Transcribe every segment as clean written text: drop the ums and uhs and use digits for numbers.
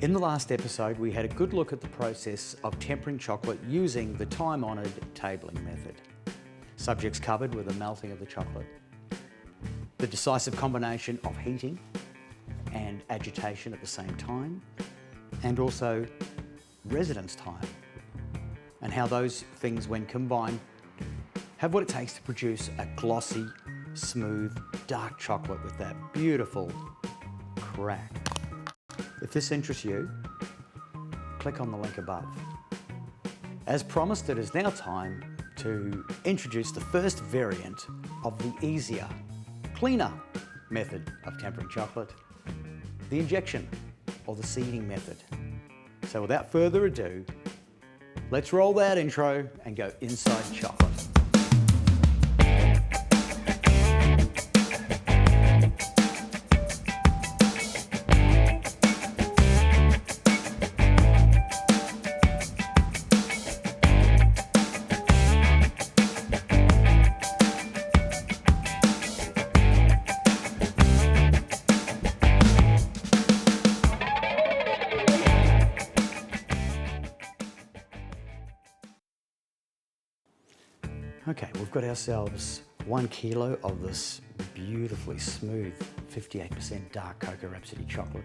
In the last episode, we had a good look at the process of tempering chocolate using the time-honoured tabling method. Subjects covered were the melting of the chocolate, the decisive combination of heating and agitation at the same time, and also residence time, and how those things, when combined, have what it takes to produce a glossy, smooth, dark chocolate with that beautiful crack. If this interests you, click on the link above. As promised, it is now time to introduce the first variant of the easier, cleaner method of tempering chocolate, the injection or the seeding method. So without further ado, let's roll that intro and go inside chocolate. Okay, we've got ourselves 1 kilo of this beautifully smooth 58% dark Cocoa Rhapsody chocolate.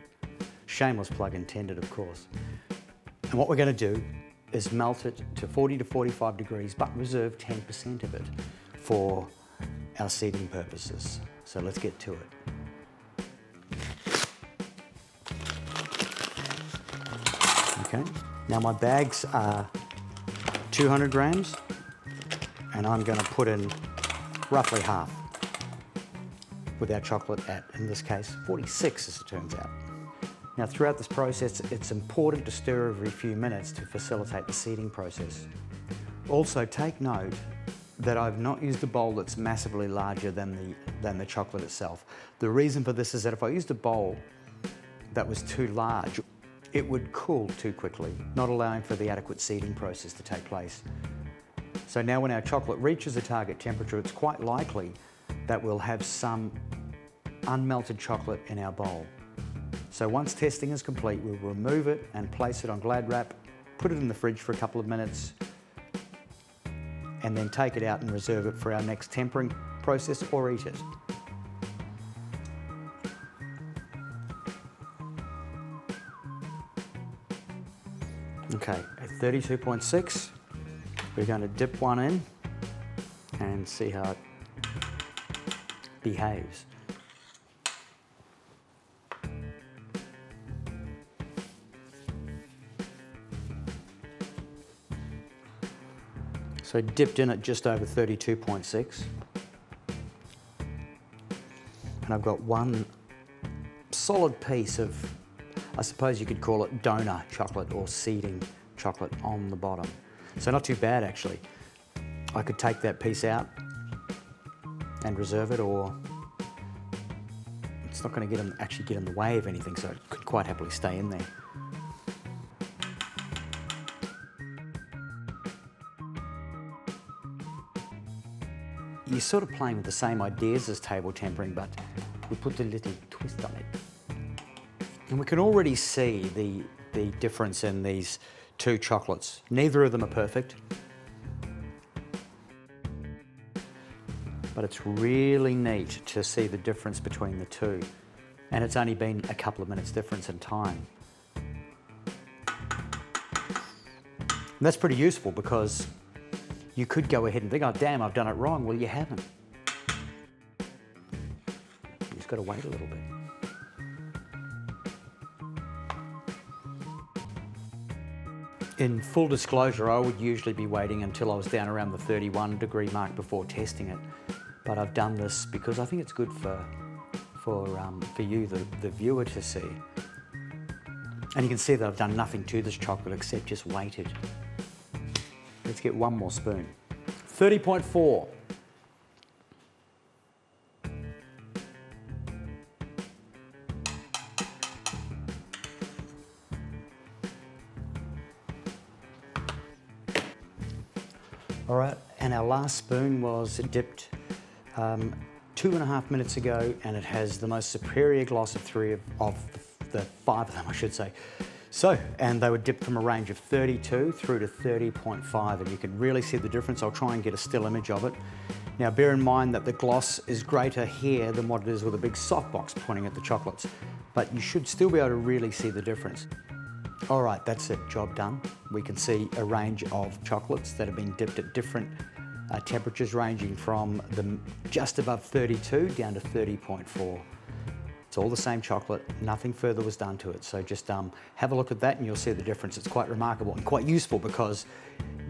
Shameless plug intended, of course. And what we're going to do is melt it to 40 to 45 degrees, but reserve 10% of it for our seeding purposes. So let's get to it. Okay, now my bags are 200 grams. And I'm going to put in roughly half with our chocolate at, in this case, 46 as it turns out. Now throughout this process, it's important to stir every few minutes to facilitate the seeding process. Also take note that I've not used a bowl that's massively larger than the chocolate itself. The reason for this is that if I used a bowl that was too large, it would cool too quickly, not allowing for the adequate seeding process to take place. So now when our chocolate reaches a target temperature, it's quite likely that we'll have some unmelted chocolate in our bowl. So once testing is complete, we'll remove it and place it on Glad wrap, put it in the fridge for a couple of minutes, and then take it out and reserve it for our next tempering process or eat it. Okay, at 32.6, we're going to dip one in and see how it behaves. So dipped in at just over 32.6. And I've got one solid piece of, I suppose you could call it donor chocolate or seeding chocolate on the bottom. So not too bad actually. I could take that piece out and reserve it, or it's not going to actually get in the way of anything, so it could quite happily stay in there. You're sort of playing with the same ideas as table tempering, but we put a little twist on it. And we can already see the difference in these two chocolates. Neither of them are perfect, but it's really neat to see the difference between the two. And it's only been a couple of minutes difference in time. And that's pretty useful because you could go ahead and think, oh damn, I've done it wrong. Well, you haven't. You just got to wait a little bit. In full disclosure, I would usually be waiting until I was down around the 31 degree mark before testing it. But I've done this because I think it's good for you, the viewer, to see. And you can see that I've done nothing to this chocolate except just waited. Let's get one more spoon. 30.4. All right, and our last spoon was dipped 2.5 minutes ago, and it has the most superior gloss of the 5 of them, I should say. So, and they were dipped from a range of 32 through to 30.5, and you can really see the difference. I'll try and get a still image of it. Now bear in mind that the gloss is greater here than what it is with a big softbox pointing at the chocolates, but you should still be able to really see the difference. All right, that's it, job done. We can see a range of chocolates that have been dipped at different temperatures ranging from just above 32 down to 30.4. It's all the same chocolate, nothing further was done to it. So just have a look at that and you'll see the difference. It's quite remarkable and quite useful because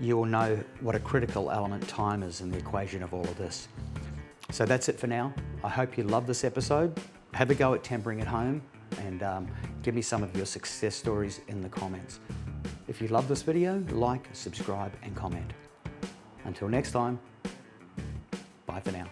you will know what a critical element time is in the equation of all of this. So that's it for now. I hope you love this episode. Have a go at tempering at home and give me some of your success stories in the comments. If you love this video, like, subscribe and comment. Until next time, bye for now.